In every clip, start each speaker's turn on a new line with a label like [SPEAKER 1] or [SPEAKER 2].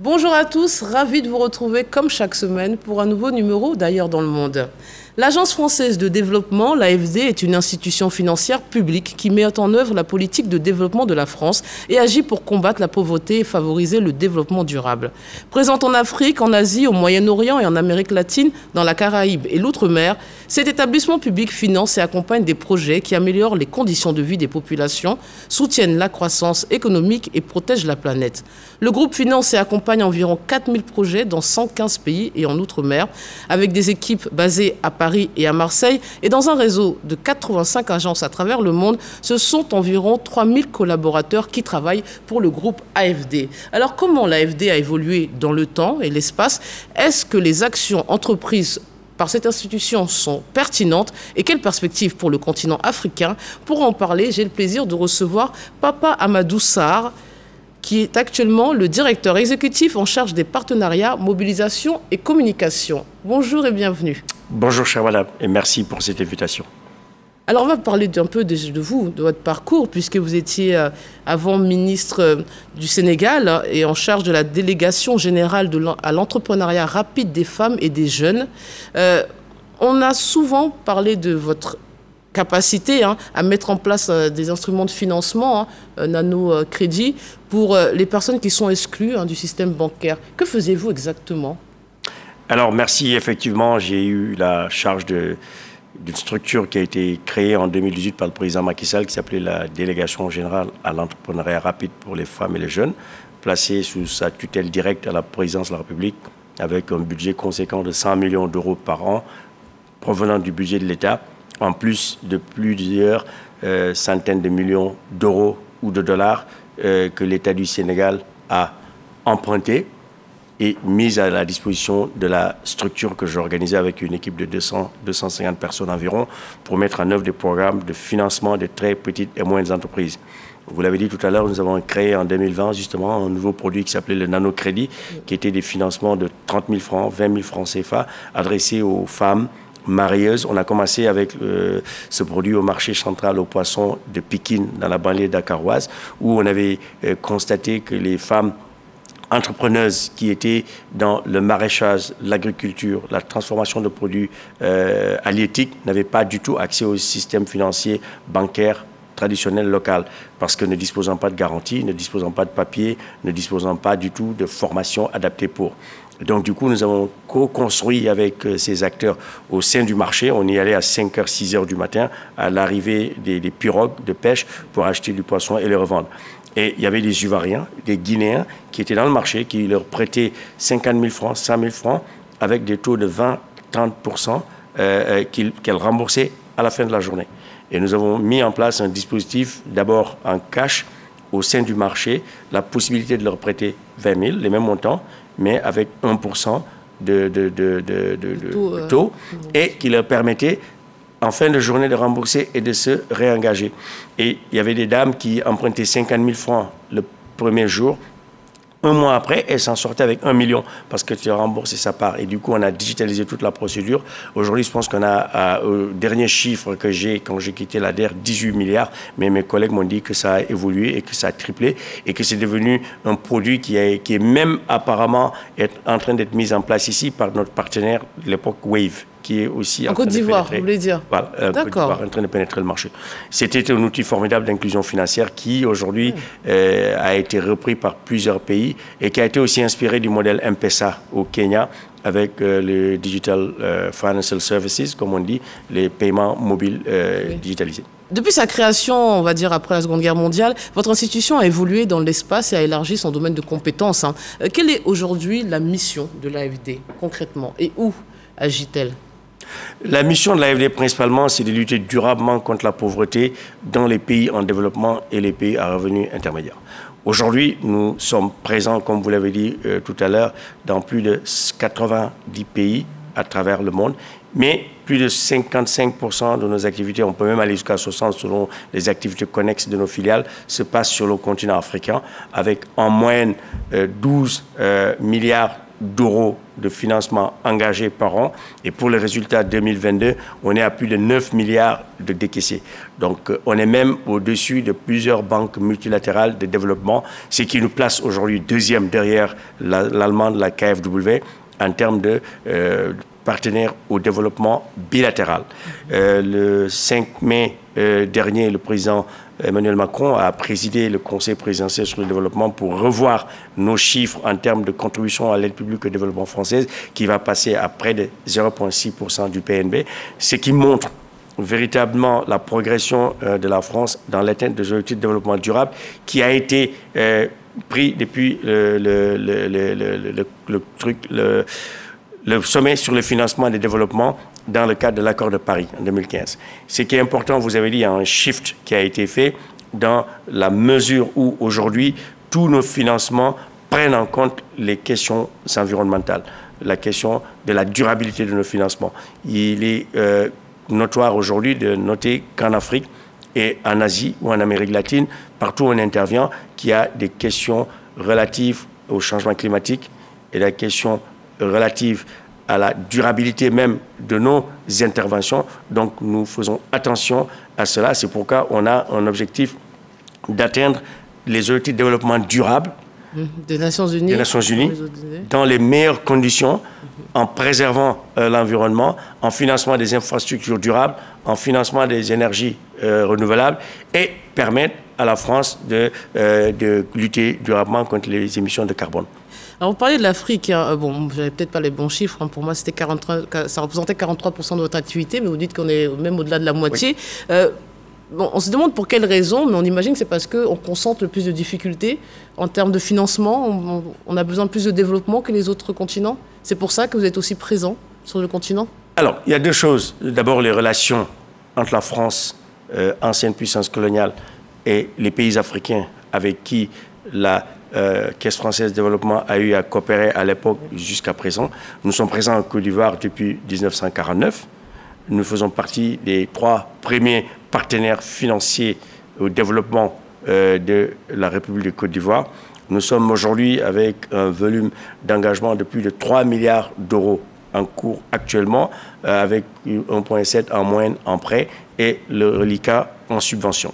[SPEAKER 1] Bonjour à tous, ravi de vous retrouver comme chaque semaine pour un nouveau numéro d'Ailleurs dans le monde. L'Agence française de développement, l'AFD, est une institution financière publique qui met en œuvre la politique de développement de la France et agit pour combattre la pauvreté et favoriser le développement durable. Présente en Afrique, en Asie, au Moyen-Orient et en Amérique latine, dans la Caraïbe et l'Outre-mer, cet établissement public finance et accompagne des projets qui améliorent les conditions de vie des populations, soutiennent la croissance économique et protègent la planète. Le groupe finance et accompagne environ 4000 projets dans 115 pays et en Outre-mer, avec des équipes basées à Paris et à Marseille, et dans un réseau de 85 agences à travers le monde, ce sont environ 3000 collaborateurs qui travaillent pour le groupe AFD. Alors comment l'AFD a évolué dans le temps et l'espace? Est-ce que les actions entreprises par cette institution sont pertinentes et quelles perspectives pour le continent africain? Pour en parler, j'ai le plaisir de recevoir Papa Amadou Sarr, qui est actuellement le directeur exécutif en charge des partenariats, mobilisation et communication. Bonjour et bienvenue.
[SPEAKER 2] Bonjour chère madame et merci pour cette invitation.
[SPEAKER 1] Alors on va parler un peu de vous, de votre parcours, puisque vous étiez avant ministre du Sénégal et en charge de la délégation générale à l'entrepreneuriat rapide des femmes et des jeunes. On a souvent parlé de votre capacité à mettre en place des instruments de financement, nano-crédit, pour les personnes qui sont exclues du système bancaire. Que faisiez-vous exactement?
[SPEAKER 2] Alors merci, effectivement, j'ai eu la charge d'une structure qui a été créée en 2018 par le président Macky Sall qui s'appelait la Délégation générale à l'entrepreneuriat rapide pour les femmes et les jeunes, placée sous sa tutelle directe à la présidence de la République avec un budget conséquent de 100 millions d'euros par an provenant du budget de l'État, en plus de plusieurs centaines de millions d'euros ou de dollars que l'État du Sénégal a emprunté et mise à la disposition de la structure que j'organisais avec une équipe de 250 personnes environ pour mettre en œuvre des programmes de financement de très petites et moyennes entreprises. Vous l'avez dit tout à l'heure, nous avons créé en 2020 justement un nouveau produit qui s'appelait le nano-crédit, qui était des financements de 30 000 francs, 20 000 francs CFA, adressés aux femmes marieuses. On a commencé avec ce produit au marché central aux poissons de Pikine, dans la banlieue dakaroise, où on avait constaté que les femmes entrepreneuses qui étaient dans le maraîchage, l'agriculture, la transformation de produits halieutiques n'avaient pas du tout accès au système financier bancaire traditionnel local parce que ne disposant pas de garantie, ne disposant pas de papier, ne disposant pas du tout de formation adaptée pour. Donc du coup, nous avons co-construit avec ces acteurs au sein du marché. On y allait à 5h, 6h du matin à l'arrivée des pirogues de pêche pour acheter du poisson et le revendre. Et il y avait des Ivoiriens, des Guinéens qui étaient dans le marché, qui leur prêtaient 50 000 francs, 100 000 francs, avec des taux de 20-30% qu'elles remboursaient à la fin de la journée. Et nous avons mis en place un dispositif, d'abord en cash, au sein du marché, la possibilité de leur prêter 20 000, les mêmes montants, mais avec 1% de taux, et qui leur permettait en fin de journée de rembourser et de se réengager. Et il y avait des dames qui empruntaient 50 000 francs le premier jour. Un mois après, elles s'en sortaient avec 1 million parce que tu as remboursé sa part. Et du coup, on a digitalisé toute la procédure. Aujourd'hui, je pense qu'on a, au dernier chiffre que j'ai, quand j'ai quitté l'ADER, 18 milliards. Mais mes collègues m'ont dit que ça a évolué et que ça a triplé et que c'est devenu un produit qui est même apparemment en train d'être mis en place ici par notre partenaire de l'époque Wave, qui est aussi
[SPEAKER 1] en Côte d'Ivoire, vous voulez dire?
[SPEAKER 2] Voilà, d'accord. En train de pénétrer le marché. C'était un outil formidable d'inclusion financière qui, aujourd'hui, a été repris par plusieurs pays et qui a été aussi inspiré du modèle M-Pesa au Kenya avec le Digital Financial Services, comme on dit, les paiements mobiles digitalisés.
[SPEAKER 1] Depuis sa création, on va dire après la Seconde Guerre mondiale, votre institution a évolué dans l'espace et a élargi son domaine de compétences. Quelle est aujourd'hui la mission de l'AFD, concrètement, et où agit-elle?
[SPEAKER 2] La mission de l'AFD, principalement, c'est de lutter durablement contre la pauvreté dans les pays en développement et les pays à revenus intermédiaires. Aujourd'hui, nous sommes présents, comme vous l'avez dit tout à l'heure, dans plus de 90 pays à travers le monde, mais plus de 55% de nos activités, on peut même aller jusqu'à 60% selon les activités connexes de nos filiales, se passent sur le continent africain, avec en moyenne 12 milliards d'euros de financement engagés par an. Et pour le résultat 2022, on est à plus de 9 milliards de décaissés. Donc, on est même au-dessus de plusieurs banques multilatérales de développement, ce qui nous place aujourd'hui deuxième derrière l'allemande, la KfW, en termes de partenaires au développement bilatéral. Le 5 mai dernier, le président Emmanuel Macron a présidé le Conseil présidentiel sur le développement pour revoir nos chiffres en termes de contribution à l'aide publique au développement française, qui va passer à près de 0,6% du PNB, ce qui montre véritablement la progression de la France dans l'atteinte des objectifs de développement durable, qui a été pris depuis le sommet sur le financement des développements dans le cadre de l'accord de Paris en 2015. Ce qui est important, vous avez dit, il y a un shift qui a été fait dans la mesure où aujourd'hui tous nos financements prennent en compte les questions environnementales, la question de la durabilité de nos financements. Il est notoire aujourd'hui de noter qu'en Afrique et en Asie ou en Amérique latine, partout où on intervient, qu'il y a des questions relatives au changement climatique et la question relative à la durabilité même de nos interventions. Donc, nous faisons attention à cela. C'est pourquoi on a un objectif d'atteindre les objectifs de développement durable
[SPEAKER 1] des Nations Unies,
[SPEAKER 2] dans les meilleures conditions, en préservant l'environnement, en financement des infrastructures durables, en financement des énergies renouvelables et permettre à la France de lutter durablement contre les émissions de carbone.
[SPEAKER 1] Alors, vous parlez de l'Afrique. Hein. Bon, vous n'avez peut-être pas les bons chiffres. Hein. Pour moi, ça représentait 43% de votre activité, mais vous dites qu'on est même au-delà de la moitié. Oui. Bon, on se demande pour quelles raisons, mais on imagine que c'est parce qu'on concentre le plus de difficultés en termes de financement. On a besoin de plus de développement que les autres continents. C'est pour ça que vous êtes aussi présent sur le continent? Alors,
[SPEAKER 2] il y a deux choses. D'abord, les relations entre la France, ancienne puissance coloniale, et les pays africains avec qui la Caisse française de développement a eu à coopérer à l'époque jusqu'à présent. Nous sommes présents en Côte d'Ivoire depuis 1949. Nous faisons partie des 3 premiers partenaires financiers au développement de la République de Côte d'Ivoire. Nous sommes aujourd'hui avec un volume d'engagement de plus de 3 milliards d'euros en cours actuellement, avec 1,7 en moyenne en prêt et le reliquat en subvention.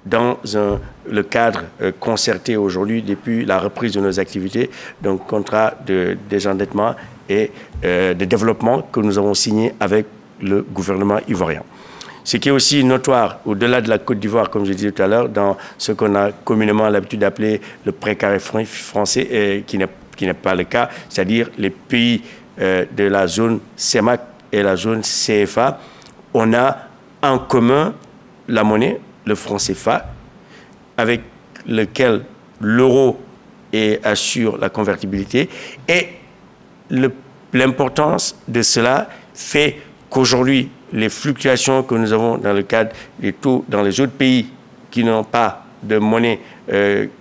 [SPEAKER 2] Dans le cadre concerté aujourd'hui, depuis la reprise de nos activités, donc contrat de désendettement et de développement que nous avons signé avec le gouvernement ivoirien. Ce qui est aussi notoire, au-delà de la Côte d'Ivoire, comme je disais tout à l'heure, dans ce qu'on a communément l'habitude d'appeler le précaré français, et qui n'est pas le cas, c'est-à-dire les pays de la zone CEMAC et la zone CFA, on a en commun la monnaie, le franc CFA, avec lequel l'euro assure la convertibilité. Et l'importance de cela fait qu'aujourd'hui, les fluctuations que nous avons dans le cadre des taux dans les autres pays qui n'ont pas de monnaie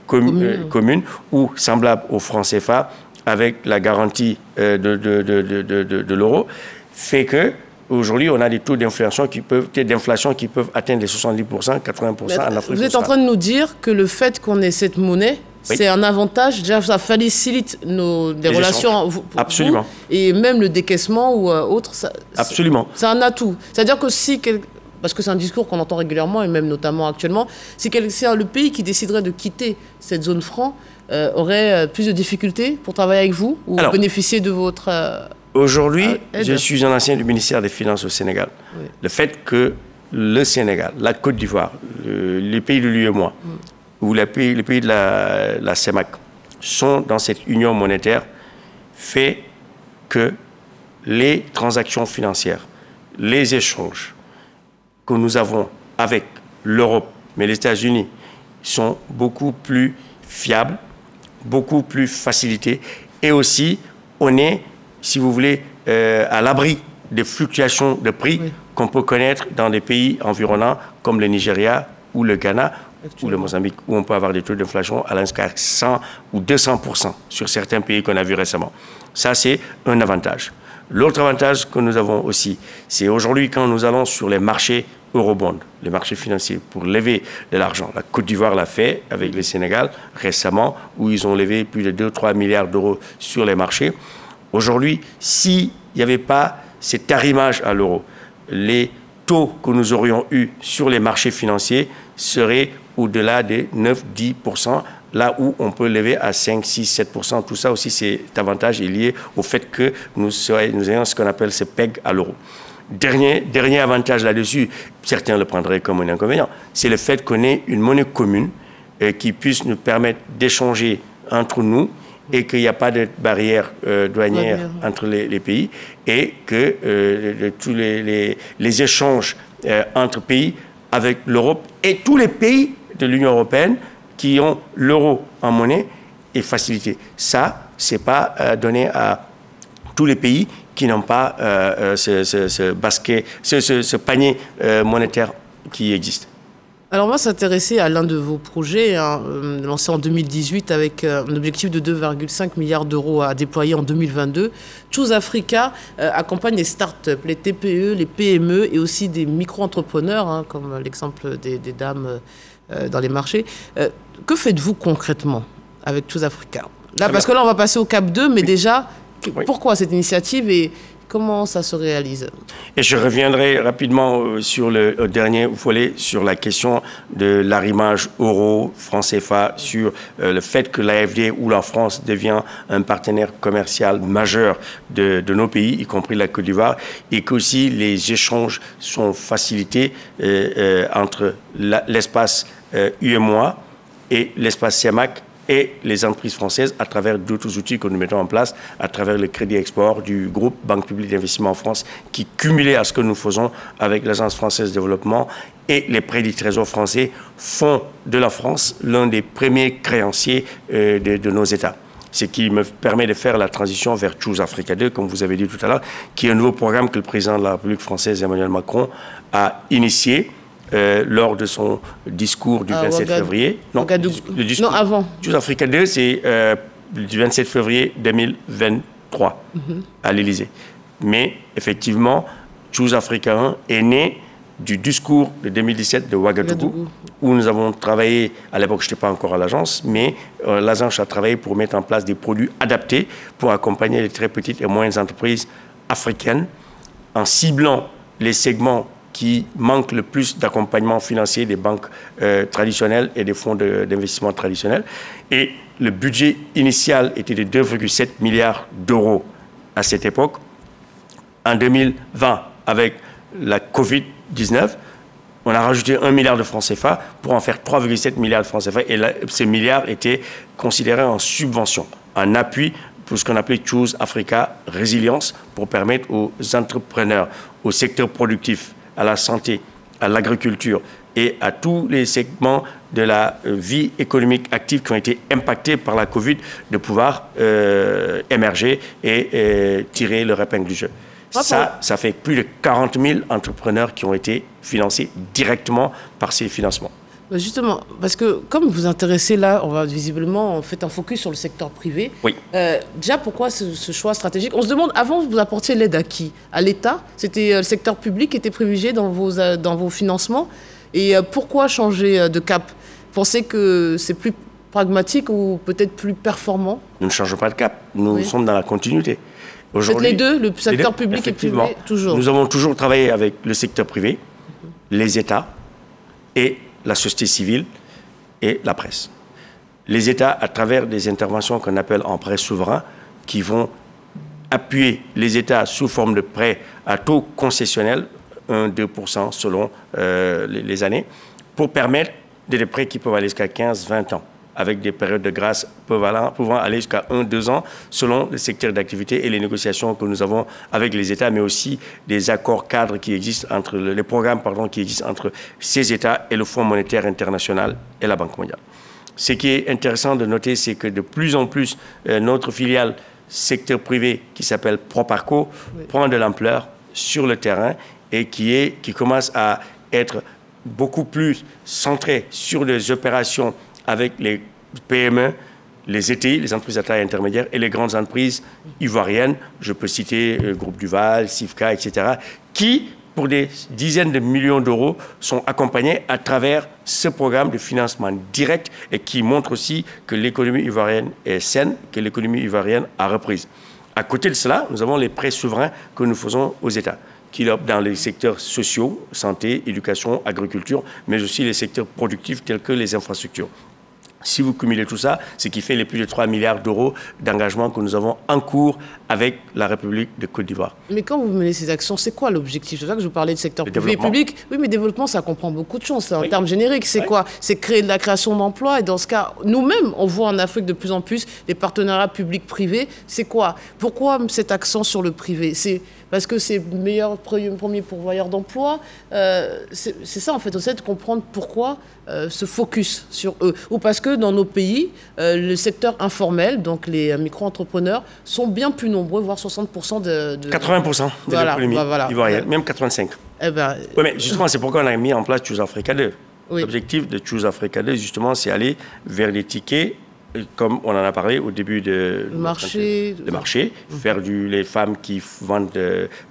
[SPEAKER 2] commune ou semblable au franc CFA, avec la garantie de l'euro, fait que aujourd'hui, on a des taux d'inflation qui peuvent atteindre les 70%, 80% en Afrique.
[SPEAKER 1] Vous êtes en train de nous dire que le fait qu'on ait cette monnaie, oui, c'est un avantage, déjà ça facilite des relations.
[SPEAKER 2] Absolument.
[SPEAKER 1] Et même le décaissement ou autre,
[SPEAKER 2] absolument.
[SPEAKER 1] C'est un atout. C'est-à-dire que si, parce que c'est un discours qu'on entend régulièrement et même notamment actuellement, si le pays qui déciderait de quitter cette zone franc aurait plus de difficultés pour travailler avec vous ou bénéficier de votre...
[SPEAKER 2] Aujourd'hui, je suis un ancien du ministère des Finances au Sénégal. Oui. Le fait que le Sénégal, la Côte d'Ivoire, les pays de l'UEMOA, ou les pays de la CEMAC sont dans cette union monétaire fait que les transactions financières, les échanges que nous avons avec l'Europe, mais les États-Unis, sont beaucoup plus fiables, beaucoup plus facilités. Et aussi, on est, si vous voulez, à l'abri des fluctuations de prix qu'on peut connaître dans des pays environnants comme le Nigeria ou le Ghana ou le Mozambique, où on peut avoir des taux d'inflation à l'instar 100 ou 200% sur certains pays qu'on a vus récemment. Ça, c'est un avantage. L'autre avantage que nous avons aussi, c'est aujourd'hui quand nous allons sur les marchés eurobonds, les marchés financiers, pour lever de l'argent. La Côte d'Ivoire l'a fait avec le Sénégal récemment, où ils ont levé plus de 2-3 milliards d'euros sur les marchés. Aujourd'hui, s'il n'y avait pas cet arrimage à l'euro, les taux que nous aurions eus sur les marchés financiers seraient au-delà des 9-10%, là où on peut lever à 5, 6, 7%. Tout ça aussi, cet avantage est lié au fait que nous ayons ce qu'on appelle ce PEG à l'euro. Dernier avantage là-dessus, certains le prendraient comme un inconvénient, c'est le fait qu'on ait une monnaie commune qui puisse nous permettre d'échanger entre nous et qu'il n'y a pas de barrière douanière entre les pays et que tous les échanges entre pays avec l'Europe et tous les pays de l'Union européenne qui ont l'euro en monnaie est facilité. Ça, ce n'est pas donné à tous les pays qui n'ont pas ce panier monétaire qui existe.
[SPEAKER 1] Alors moi, s'intéresser à l'un de vos projets, lancé en 2018 avec un objectif de 2,5 milliards d'euros à déployer en 2022. Choose Africa accompagne les start-up, les TPE, les PME et aussi des micro-entrepreneurs, comme l'exemple des dames dans les marchés. Que faites-vous concrètement avec Choose Africa? Là, parce que là, on va passer au cap 2, mais déjà, pourquoi cette initiative et comment ça se réalise?
[SPEAKER 2] Et je reviendrai rapidement sur le dernier volet, sur la question de l'arrimage euro, franc CFA, sur le fait que l'AFD ou la France devient un partenaire commercial majeur de nos pays, y compris la Côte d'Ivoire, et qu'aussi les échanges sont facilités entre l'espace UEMOA et l'espace CEMAC et les entreprises françaises à travers d'autres outils que nous mettons en place, à travers le crédit export du groupe Banque publique d'investissement en France, qui, cumulé à ce que nous faisons avec l'Agence française de développement et les prêts du Trésor français, font de la France l'un des premiers créanciers de nos États. Ce qui me permet de faire la transition vers Choose Africa 2, comme vous avez dit tout à l'heure, qui est un nouveau programme que le président de la République française, Emmanuel Macron, a initié lors de son discours du 27 février.
[SPEAKER 1] Non, non, avant.
[SPEAKER 2] Choose Africa 2, c'est du 27 février 2023 à l'Élysée. Mais effectivement, Choose Africa 1 est né du discours de 2017 de Ouagadougou, où nous avons travaillé, à l'époque je n'étais pas encore à l'agence, mais l'agence a travaillé pour mettre en place des produits adaptés pour accompagner les très petites et moyennes entreprises africaines en ciblant les segments qui manquent le plus d'accompagnement financier des banques traditionnelles et des fonds d'investissement traditionnels. Et le budget initial était de 2,7 milliards d'euros à cette époque. En 2020, avec la Covid-19, on a rajouté 1 milliard de francs CFA pour en faire 3,7 milliards de francs CFA. Et là, ces milliards étaient considérés en subvention, en appui pour ce qu'on appelait Choose Africa Résilience, pour permettre aux entrepreneurs, au secteur productif, à la santé, à l'agriculture et à tous les segments de la vie économique active qui ont été impactés par la Covid, de pouvoir émerger et tirer leur épingle du jeu. Ça fait plus de 40 000 entrepreneurs qui ont été financés directement par ces financements.
[SPEAKER 1] Justement, parce que comme vous vous intéressez là, on va visiblement en fait un focus sur le secteur privé.
[SPEAKER 2] Oui.
[SPEAKER 1] Déjà, pourquoi ce choix stratégique? On se demande, avant, vous apportiez l'aide à qui? À l'État? C'était le secteur public qui était privilégié dans vos financements? Et pourquoi changer de cap? Pensez que c'est plus pragmatique ou peut-être plus performant?
[SPEAKER 2] Nous ne changeons pas de cap. Nous sommes dans la continuité.
[SPEAKER 1] Faites les deux, le secteur public et privé, toujours.
[SPEAKER 2] Nous avons toujours travaillé avec le secteur privé, les États et la société civile et la presse. Les États, à travers des interventions qu'on appelle en prêt souverain, qui vont appuyer les États sous forme de prêts à taux concessionnel, 1-2% selon les années, pour permettre des prêts qui peuvent aller jusqu'à 15-20 ans, avec des périodes de grâce pouvant aller jusqu'à 1-2 ans, selon le secteur d'activité et les négociations que nous avons avec les États, mais aussi des accords cadres qui existent entre les programmes qui existent entre ces États et le Fonds monétaire international et la Banque mondiale. Ce qui est intéressant de noter, c'est que de plus en plus, notre filiale secteur privé, qui s'appelle Proparco, prend de l'ampleur sur le terrain et qui commence à être beaucoup plus centré sur des opérations avec les PME, les ETI, les entreprises à taille intermédiaire, et les grandes entreprises ivoiriennes, je peux citer Groupe Duval, Sifka, etc., qui, pour des dizaines de millions d'euros, sont accompagnés à travers ce programme de financement direct et qui montre aussi que l'économie ivoirienne est saine, que l'économie ivoirienne a reprise. À côté de cela, nous avons les prêts souverains que nous faisons aux États, dans les secteurs sociaux, santé, éducation, agriculture, mais aussi les secteurs productifs tels que les infrastructures. Si vous cumulez tout ça, ce qui fait les plus de 3 milliards d'euros d'engagement que nous avons en cours avec la République de Côte d'Ivoire.
[SPEAKER 1] Mais quand vous menez ces actions, c'est quoi l'objectif? C'est ça que je vous parlais de secteur privé et public. Oui, mais développement, ça comprend beaucoup de choses. En termes génériques, c'est quoi? C'est créer de la création d'emplois. Et dans ce cas, nous-mêmes, on voit en Afrique de plus en plus les partenariats publics-privés. C'est quoi? Pourquoi cet accent sur le privé? C'est parce que c'est le meilleur premier pourvoyeur d'emploi. C'est ça, en fait. On essaie de comprendre pourquoi ce focus sur eux. Ou parce que dans nos pays, le secteur informel, donc les micro-entrepreneurs, sont bien plus nombreux, voire 60% de
[SPEAKER 2] 80% de l'économie ivoirienne, même 85%.
[SPEAKER 1] Eh ben,
[SPEAKER 2] oui, mais justement, c'est pourquoi on a mis en place Choose Africa 2.
[SPEAKER 1] Oui.
[SPEAKER 2] L'objectif de Choose Africa 2, justement, c'est aller vers les tickets, comme on en a parlé au début de marché, faire les femmes qui vendent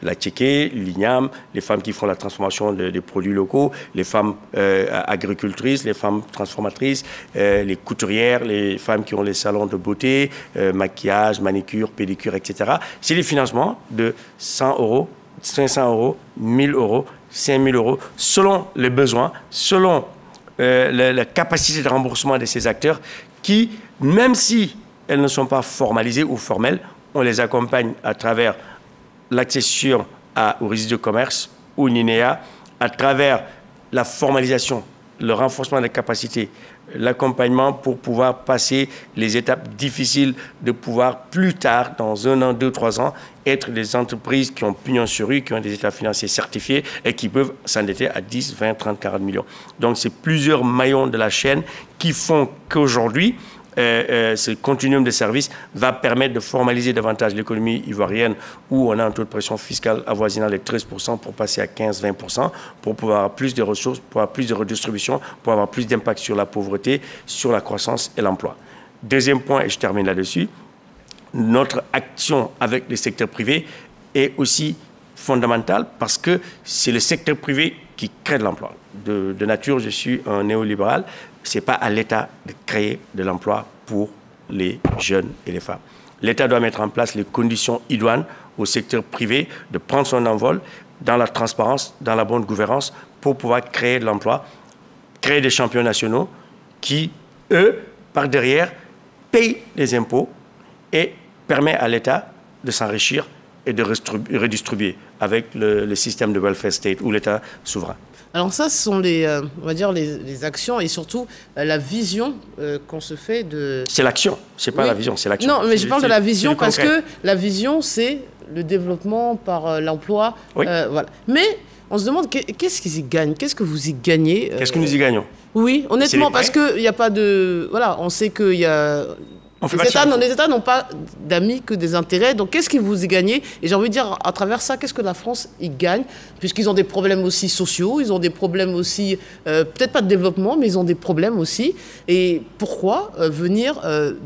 [SPEAKER 2] la ticket, l'igname, les femmes qui font la transformation des produits locaux, les femmes agricultrices, les femmes transformatrices, les couturières, les femmes qui ont les salons de beauté, maquillage, manicure, pédicure, etc. C'est des financements de 100 euros, 500 euros, 1000 euros, 5000 euros, selon les besoins, selon la capacité de remboursement de ces acteurs qui, même si elles ne sont pas formalisées ou formelles, on les accompagne à travers l'accession au registre de commerce, au NINEA, à travers la formalisation, le renforcement des capacités, l'accompagnement pour pouvoir passer les étapes difficiles de pouvoir plus tard, dans 1 an, 2, 3 ans, être des entreprises qui ont pignon sur rue, qui ont des états financiers certifiés et qui peuvent s'endetter à 10, 20, 30, 40 millions. Donc, c'est plusieurs maillons de la chaîne qui font qu'aujourd'hui, ce continuum de services va permettre de formaliser davantage l'économie ivoirienne où on a un taux de pression fiscale avoisinant les 13% pour passer à 15-20%, pour pouvoir avoir plus de ressources, pour avoir plus de redistribution, pour avoir plus d'impact sur la pauvreté, sur la croissance et l'emploi. Deuxième point, et je termine là-dessus, notre action avec le secteur privé est aussi fondamentale parce que c'est le secteur privé qui crée de l'emploi. De nature, je suis un néolibéral. Ce n'est pas à l'État de créer de l'emploi pour les jeunes et les femmes. L'État doit mettre en place les conditions idoines au secteur privé de prendre son envol dans la transparence, dans la bonne gouvernance pour pouvoir créer de l'emploi, créer des champions nationaux qui, eux, par derrière, payent les impôts et permettent à l'État de s'enrichir et de redistribuer avec le système de welfare state ou l'État souverain.
[SPEAKER 1] Alors ça, ce sont on va dire les actions et surtout la vision qu'on se fait de...
[SPEAKER 2] C'est l'action, c'est pas la vision, c'est l'action.
[SPEAKER 1] Non, mais je parle de la vision parce que la vision, c'est le développement par l'emploi.
[SPEAKER 2] Oui.
[SPEAKER 1] Voilà. Mais on se demande qu'est-ce qu'ils y gagnent? Qu'est-ce que vous y gagnez?
[SPEAKER 2] Qu'est-ce que nous y gagnons?
[SPEAKER 1] Oui, honnêtement, parce qu'il n'y a pas de... Voilà, on sait qu'il y a... Les États n'ont pas d'amis que des intérêts. Donc, qu'est-ce que vous y gagnez? Et j'ai envie de dire, à travers ça, qu'est-ce que la France y gagne? Puisqu'ils ont des problèmes aussi sociaux, ils ont des problèmes aussi, peut-être pas de développement, mais ils ont des problèmes aussi. Et pourquoi venir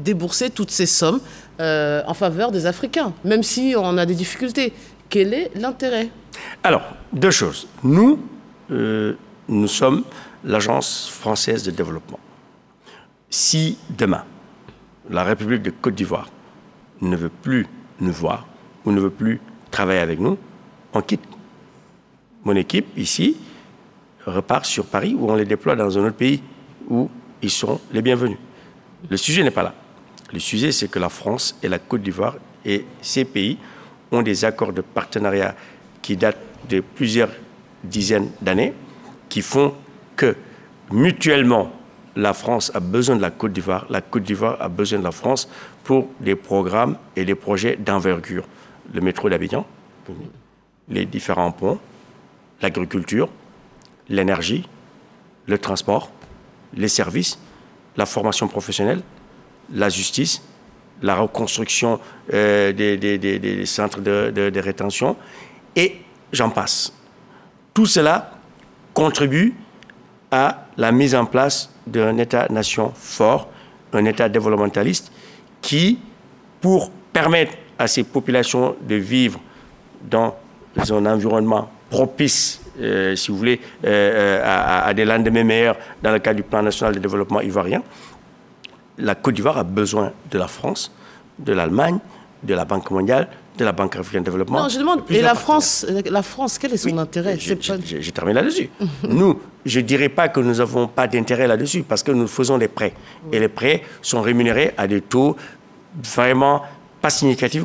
[SPEAKER 1] débourser toutes ces sommes en faveur des Africains, même si on a des difficultés? Quel est l'intérêt?
[SPEAKER 2] Alors, deux choses. Nous sommes l'Agence française de développement. Si demain, la République de Côte d'Ivoire ne veut plus nous voir ou ne veut plus travailler avec nous, on quitte. Mon équipe, ici, repart sur Paris ou on les déploie dans un autre pays où ils seront les bienvenus. Le sujet n'est pas là. Le sujet, c'est que la France et la Côte d'Ivoire et ces pays ont des accords de partenariat qui datent de plusieurs dizaines d'années, qui font que mutuellement, la France a besoin de la Côte d'Ivoire a besoin de la France pour des programmes et des projets d'envergure. Le métro d'Abidjan, les différents ponts, l'agriculture, l'énergie, le transport, les services, la formation professionnelle, la justice, la reconstruction des centres de rétention, et j'en passe. Tout cela contribue à la mise en place d'un État-nation fort, un État développementaliste qui, pour permettre à ces populations de vivre dans un environnement propice, si vous voulez, à des lendemains meilleurs dans le cadre du plan national de développement ivoirien, la Côte d'Ivoire a besoin de la France, de l'Allemagne, de la Banque mondiale, de la Banque africaine de développement.
[SPEAKER 1] Non, je demande, et la France, quel est son intérêt?
[SPEAKER 2] Je termine là-dessus. Nous, je ne dirais pas que nous n'avons pas d'intérêt là-dessus, parce que nous faisons des prêts. Et les prêts sont rémunérés à des taux vraiment pas significatifs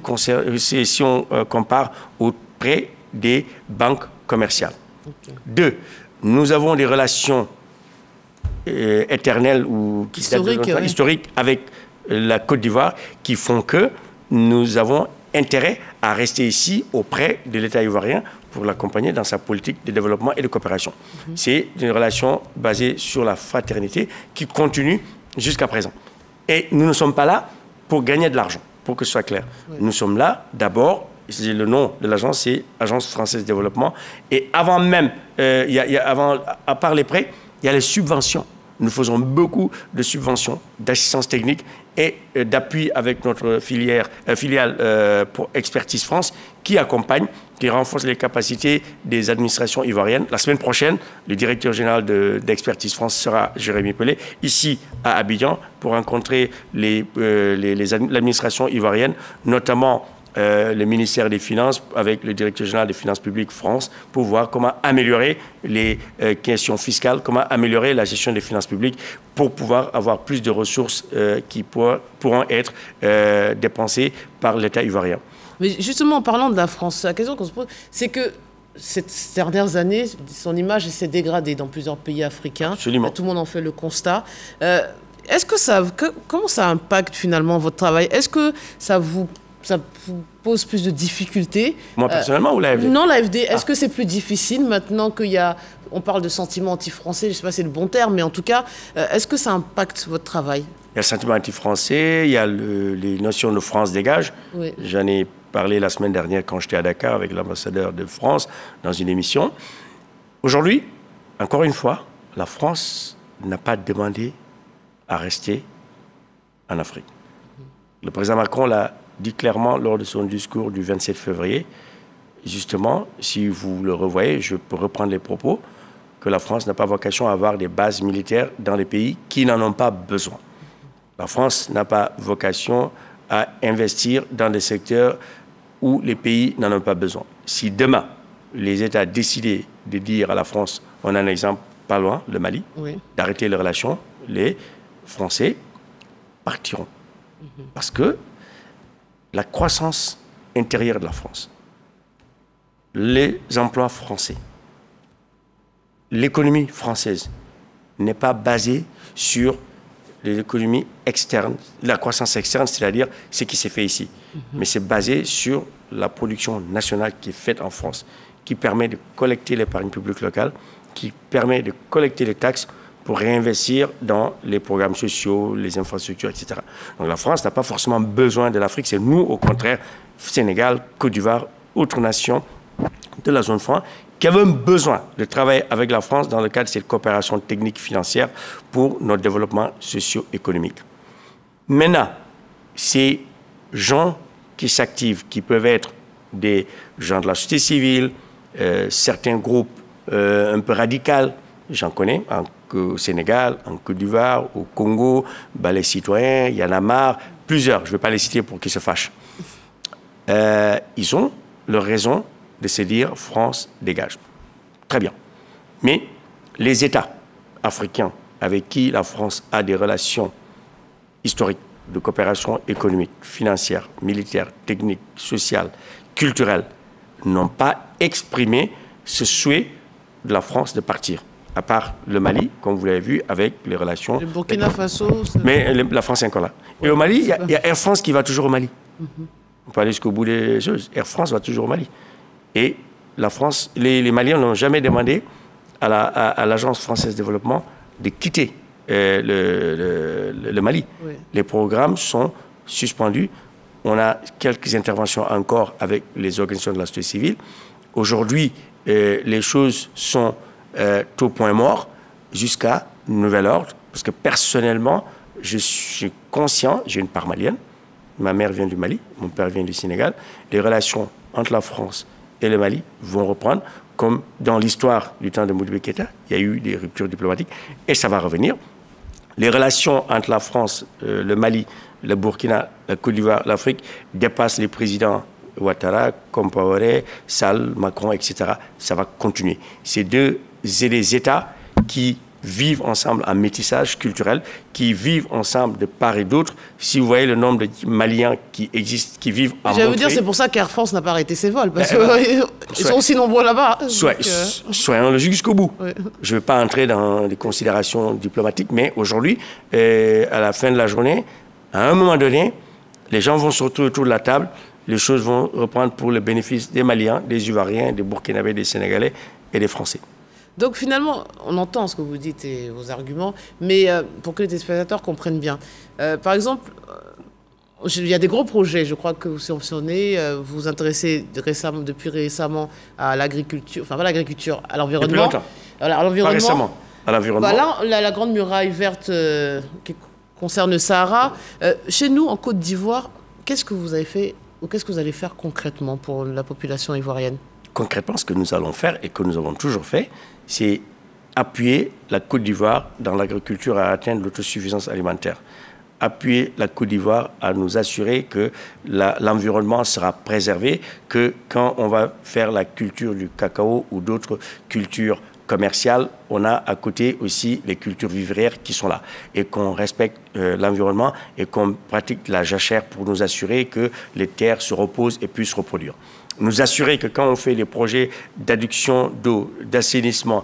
[SPEAKER 2] si on compare aux prêts des banques commerciales. Deux, nous avons des relations éternelles ou historiques avec la Côte d'Ivoire qui font que nous avons intérêt à rester ici auprès de l'État ivoirien pour l'accompagner dans sa politique de développement et de coopération. C'est une relation basée sur la fraternité qui continue jusqu'à présent. Et nous ne sommes pas là pour gagner de l'argent, pour que ce soit clair. Nous sommes là d'abord, le nom de l'agence, c'est Agence française de développement. Et avant même, à part les prêts, il y a les subventions. Nous faisons beaucoup de subventions, d'assistance technique et d'appui avec notre filiale pour Expertise France qui accompagne, qui renforce les capacités des administrations ivoiriennes. La semaine prochaine, le directeur général d'Expertise France sera Jérémy Pelé, ici à Abidjan, pour rencontrer l'administration ivoirienne, notamment le ministère des Finances avec le directeur général des Finances publiques France pour voir comment améliorer les questions fiscales, comment améliorer la gestion des finances publiques pour pouvoir avoir plus de ressources qui pourront être dépensées par l'État ivoirien.
[SPEAKER 1] Mais justement, en parlant de la France, la question qu'on se pose, c'est que ces dernières années, son image s'est dégradée dans plusieurs pays africains.
[SPEAKER 2] Absolument.
[SPEAKER 1] Tout le monde en fait le constat. Est-ce que comment ça impacte finalement votre travail? Est-ce que ça vous pose plus de difficultés?
[SPEAKER 2] Moi, personnellement, ou l'AFD?
[SPEAKER 1] Non, l'AFD. Est-ce que c'est plus difficile maintenant on parle de sentiment anti-français, je ne sais pas si c'est le bon terme, mais en tout cas, est-ce que ça impacte votre travail?
[SPEAKER 2] Il y a le sentiment anti-français, il y a les notions de France dégage. Oui. J'en ai parlé la semaine dernière quand j'étais à Dakar avec l'ambassadeur de France dans une émission. Aujourd'hui, encore une fois, la France n'a pas demandé à rester en Afrique. Le président Macron l'a dit clairement lors de son discours du 27 février, justement, si vous le revoyez, je peux reprendre les propos, que la France n'a pas vocation à avoir des bases militaires dans les pays qui n'en ont pas besoin. La France n'a pas vocation à investir dans des secteurs où les pays n'en ont pas besoin. Si demain, les États décidaient de dire à la France, on a un exemple pas loin, le Mali, d'arrêter les relations, les Français partiront. Parce que la croissance intérieure de la France, les emplois français, l'économie française n'est pas basée sur l'économie externe, la croissance externe, c'est-à-dire ce qui s'est fait ici. Mais c'est basé sur la production nationale qui est faite en France, qui permet de collecter l'épargne publique locale, qui permet de collecter les taxes pour réinvestir dans les programmes sociaux, les infrastructures, etc. Donc la France n'a pas forcément besoin de l'Afrique, c'est nous, au contraire, Sénégal, Côte d'Ivoire, autres nations de la zone franc, qui avons besoin de travailler avec la France dans le cadre de cette coopération technique financière pour notre développement socio-économique. Maintenant, ces gens qui s'activent, qui peuvent être des gens de la société civile, certains groupes un peu radicaux, j'en connais, au Sénégal, en Côte d'Ivoire, au Congo, les citoyens, Y en a marre, plusieurs, je ne vais pas les citer pour qu'ils se fâchent. Ils ont leur raison de se dire France dégage. Très bien. Mais les États africains avec qui la France a des relations historiques de coopération économique, financière, militaire, technique, sociale, culturelle, n'ont pas exprimé ce souhait de la France de partir. À part le Mali, comme vous l'avez vu, avec les relations...
[SPEAKER 1] Le Burkina Faso...
[SPEAKER 2] Mais la France est encore là. Et au Mali, il y a Air France qui va toujours au Mali. On peut aller jusqu'au bout des choses. Air France va toujours au Mali. Et la France, les Maliens n'ont jamais demandé à l'Agence française de développement de quitter le Mali. Oui. Les programmes sont suspendus. On a quelques interventions encore avec les organisations de la société civile. Aujourd'hui, les choses sont au point mort jusqu'à nouvel ordre. Parce que personnellement, je suis conscient, j'ai une part malienne. Ma mère vient du Mali, mon père vient du Sénégal. Les relations entre la France et le Mali vont reprendre, comme dans l'histoire du temps de Modibo Keïta, il y a eu des ruptures diplomatiques, et ça va revenir. Les relations entre la France, le Mali, le Burkina, la Côte d'Ivoire, l'Afrique dépassent les présidents Ouattara, Compaoré, Sall, Macron, etc. Ça va continuer. C'est des États qui vivent ensemble en métissage culturel, qui vivent ensemble de part et d'autre. Si vous voyez le nombre de Maliens qui existent, qui vivent en
[SPEAKER 1] J'allais vous dire, c'est pour ça qu'Air France n'a pas arrêté ses vols, parce qu'ils sont aussi nombreux là-bas.
[SPEAKER 2] Soyons logiques jusqu'au bout. Oui. Je ne vais pas entrer dans des considérations diplomatiques, mais aujourd'hui, à la fin de la journée, à un moment donné, les gens vont se retrouver autour de la table, les choses vont reprendre pour le bénéfice des Maliens, des Ivoiriens, des Burkinabés, des Sénégalais et des Français.
[SPEAKER 1] Donc finalement, on entend ce que vous dites et vos arguments, mais pour que les téléspectateurs comprennent bien. Par exemple, il y a des gros projets, je crois que vous subventionnez, vous vous intéressez depuis récemment à l'agriculture, enfin pas l'agriculture, à l'environnement.
[SPEAKER 2] Depuis longtemps.
[SPEAKER 1] Voilà, à l'environnement.
[SPEAKER 2] Pas récemment, à l'environnement.
[SPEAKER 1] Voilà, la grande muraille verte qui concerne le Sahara. Chez nous, en Côte d'Ivoire, qu'est-ce que vous avez fait ou qu'est-ce que vous allez faire concrètement pour la population ivoirienne?
[SPEAKER 2] Concrètement, ce que nous allons faire et que nous avons toujours fait, c'est appuyer la Côte d'Ivoire dans l'agriculture à atteindre l'autosuffisance alimentaire. Appuyer la Côte d'Ivoire à nous assurer que l'environnement sera préservé, que quand on va faire la culture du cacao ou d'autres cultures commerciales, on a à côté aussi les cultures vivrières qui sont là et qu'on respecte l'environnement et qu'on pratique la jachère pour nous assurer que les terres se reposent et puissent reproduire. Nous assurer que quand on fait les projets d'adduction d'eau, d'assainissement,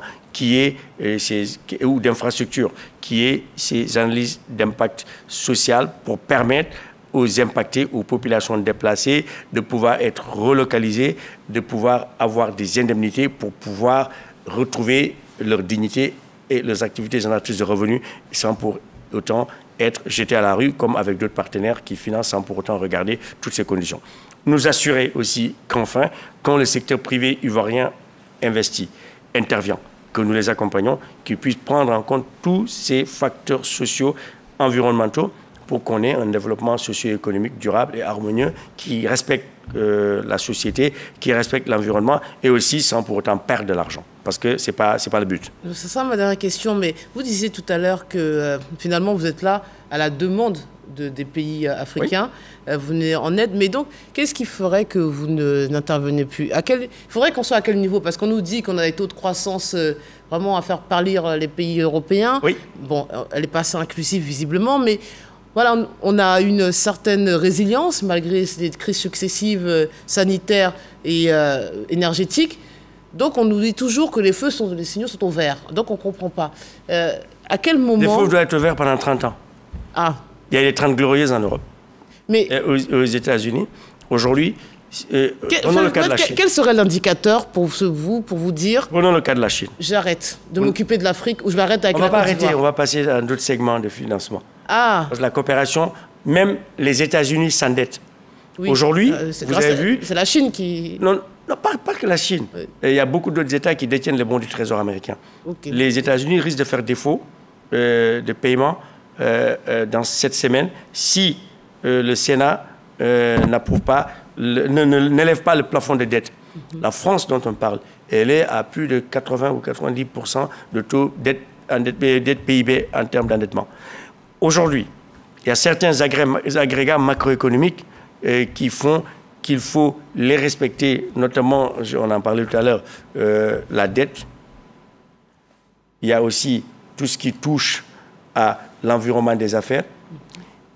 [SPEAKER 2] ou d'infrastructure, qui est ces analyses d'impact social pour permettre aux impactés, aux populations déplacées, de pouvoir être relocalisées, de pouvoir avoir des indemnités pour pouvoir retrouver leur dignité et leurs activités génératrices de revenus sans pour autant être jetés à la rue, comme avec d'autres partenaires qui financent sans pour autant regarder toutes ces conditions. Nous assurer aussi qu'enfin, quand le secteur privé ivoirien investit, intervient, que nous les accompagnons, qu'ils puissent prendre en compte tous ces facteurs sociaux, environnementaux, pour qu'on ait un développement socio-économique durable et harmonieux qui respecte la société, qui respecte l'environnement et aussi sans pour autant perdre de l'argent. Parce que ce n'est pas le but.
[SPEAKER 1] C'est ça ma dernière question, mais vous disiez tout à l'heure que finalement vous êtes là à la demande des pays africains, oui. Vous venez en aide, mais donc qu'est-ce qui ferait que vous n'intervenez plus? Il faudrait qu'on soit à quel niveau? Parce qu'on nous dit qu'on a des taux de croissance vraiment à faire pâlir les pays européens. Oui. Bon, elle n'est pas assez inclusive visiblement, mais voilà, on a une certaine résilience malgré ces crises successives sanitaires et énergétiques. Donc on nous dit toujours que les signaux sont au vert. Donc on ne comprend pas. À quel moment...
[SPEAKER 2] Les feux doivent être verts pendant 30 ans.
[SPEAKER 1] Ah.
[SPEAKER 2] Il y a les 30 glorieuses en Europe.
[SPEAKER 1] Mais
[SPEAKER 2] aux États-Unis, aujourd'hui, prenons le cas de la Chine.
[SPEAKER 1] Quel serait l'indicateur pour vous dire...
[SPEAKER 2] Prenons le cas de la Chine.
[SPEAKER 1] J'arrête de m'occuper de l'Afrique ou je m'arrête avec la Côte d'Ivoire.
[SPEAKER 2] On va pas arrêter, on va passer à d'autres segments de financement.
[SPEAKER 1] Ah.
[SPEAKER 2] Parce que la coopération, même les États-Unis s'endettent. Oui. Aujourd'hui, vous avez vu...
[SPEAKER 1] C'est la Chine qui...
[SPEAKER 2] Non, pas que la Chine. Oui. Il y a beaucoup d'autres États qui détiennent les bons du Trésor américain. Okay. Les États-Unis risquent de faire défaut de paiement dans cette semaine si le Sénat n'approuve pas, n'élève pas le plafond de dette. La France dont on parle, elle est à plus de 80 ou 90% de taux dette PIB en termes d'endettement. Aujourd'hui, il y a certains agrégats macroéconomiques qui font qu'il faut les respecter, notamment, on en parlait tout à l'heure, la dette. Il y a aussi tout ce qui touche à l'environnement des affaires.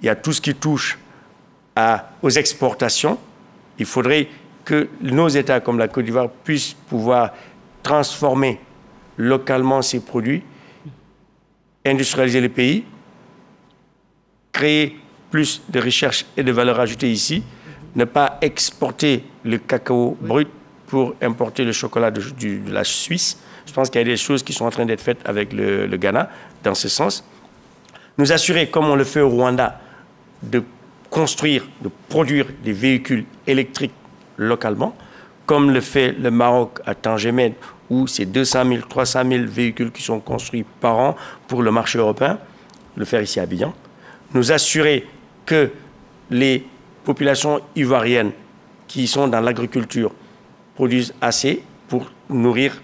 [SPEAKER 2] Il y a tout ce qui touche aux exportations. Il faudrait que nos États, comme la Côte d'Ivoire, puissent pouvoir transformer localement ces produits, industrialiser les pays, créer plus de recherche et de valeur ajoutée ici, ne pas exporter le cacao brut pour importer le chocolat de la Suisse. Je pense qu'il y a des choses qui sont en train d'être faites avec le Ghana dans ce sens. Nous assurer, comme on le fait au Rwanda, de construire, de produire des véhicules électriques localement, comme le fait le Maroc à Tangemed, où c'est 200 000, 300 000 véhicules qui sont construits par an pour le marché européen, le faire ici à Abidjan. Nous assurer que les populations ivoiriennes qui sont dans l'agriculture produisent assez pour nourrir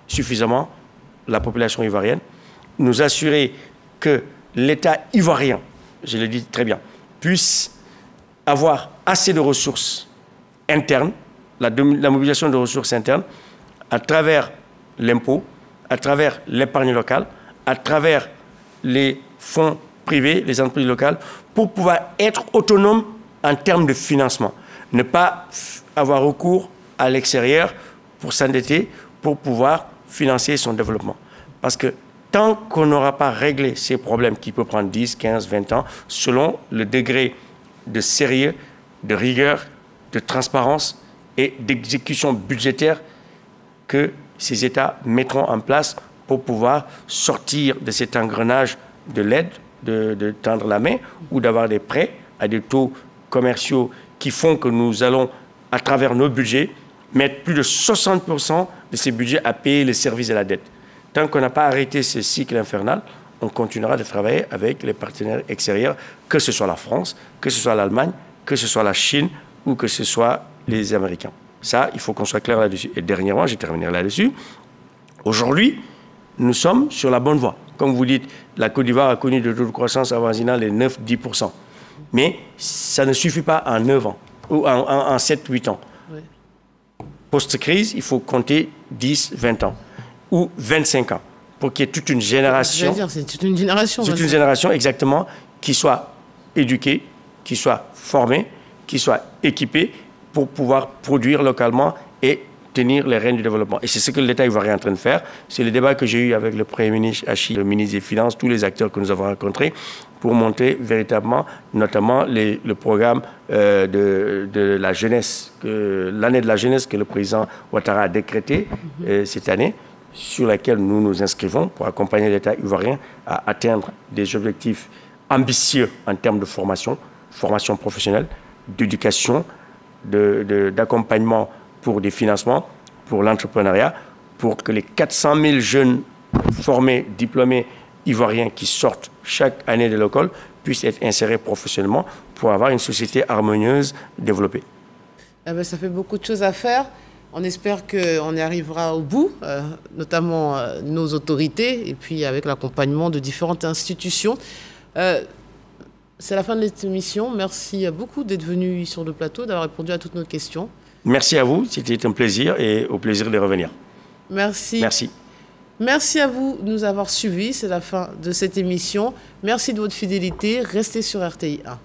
[SPEAKER 2] suffisamment la population ivoirienne. Nous assurer que l'État ivoirien, je le dis très bien, puisse avoir assez de ressources internes, la mobilisation de ressources internes, à travers l'impôt, à travers l'épargne locale, à travers les fonds privés, les entreprises locales, pour pouvoir être autonome en termes de financement. Ne pas avoir recours à l'extérieur pour s'endetter, pour pouvoir financer son développement. Parce que tant qu'on n'aura pas réglé ces problèmes qui peuvent prendre 10, 15, 20 ans, selon le degré de sérieux, de rigueur, de transparence et d'exécution budgétaire que ces États mettront en place pour pouvoir sortir de cet engrenage de l'aide, de tendre la main ou d'avoir des prêts à des taux commerciaux qui font que nous allons, à travers nos budgets, mettre plus de 60% de ces budgets à payer les services de la dette. Tant qu'on n'a pas arrêté ce cycle infernal, on continuera de travailler avec les partenaires extérieurs, que ce soit la France, que ce soit l'Allemagne, que ce soit la Chine ou que ce soit les Américains. Ça, il faut qu'on soit clair là-dessus. Et dernièrement, je terminerai là-dessus. Aujourd'hui, nous sommes sur la bonne voie. Comme vous dites, la Côte d'Ivoire a connu de taux de croissance avoisinant les 9-10%. Mais ça ne suffit pas en 9 ans, ou en 7-8 ans. Oui. Post-crise, il faut compter 10, 20 ans, ou 25 ans, pour qu'il y ait toute une génération.
[SPEAKER 1] C'est toute une génération.
[SPEAKER 2] C'est une génération, exactement, qui soit éduquée, qui soit formée, qui soit équipée pour pouvoir produire localement et tenir les rênes du développement. Et c'est ce que l'État ivoirien est en train de faire. C'est le débat que j'ai eu avec le Premier ministre Hachi, le ministre des Finances, tous les acteurs que nous avons rencontrés pour monter véritablement, notamment le programme de la jeunesse, l'année de la jeunesse que le président Ouattara a décrété cette année, sur laquelle nous nous inscrivons pour accompagner l'État ivoirien à atteindre des objectifs ambitieux en termes de formation professionnelle, d'éducation, d'accompagnement pour des financements, pour l'entrepreneuriat, pour que les 400 000 jeunes formés, diplômés ivoiriens qui sortent chaque année de l'école puissent être insérés professionnellement pour avoir une société harmonieuse, développée.
[SPEAKER 1] Eh bien, ça fait beaucoup de choses à faire. On espère qu'on y arrivera au bout, notamment nos autorités, et puis avec l'accompagnement de différentes institutions. C'est la fin de cette émission. Merci beaucoup d'être venu sur le plateau, d'avoir répondu à toutes nos questions.
[SPEAKER 2] Merci à vous, c'était un plaisir et au plaisir de revenir.
[SPEAKER 1] Merci.
[SPEAKER 2] Merci.
[SPEAKER 1] Merci à vous de nous avoir suivis, c'est la fin de cette émission. Merci de votre fidélité, restez sur RTI 1.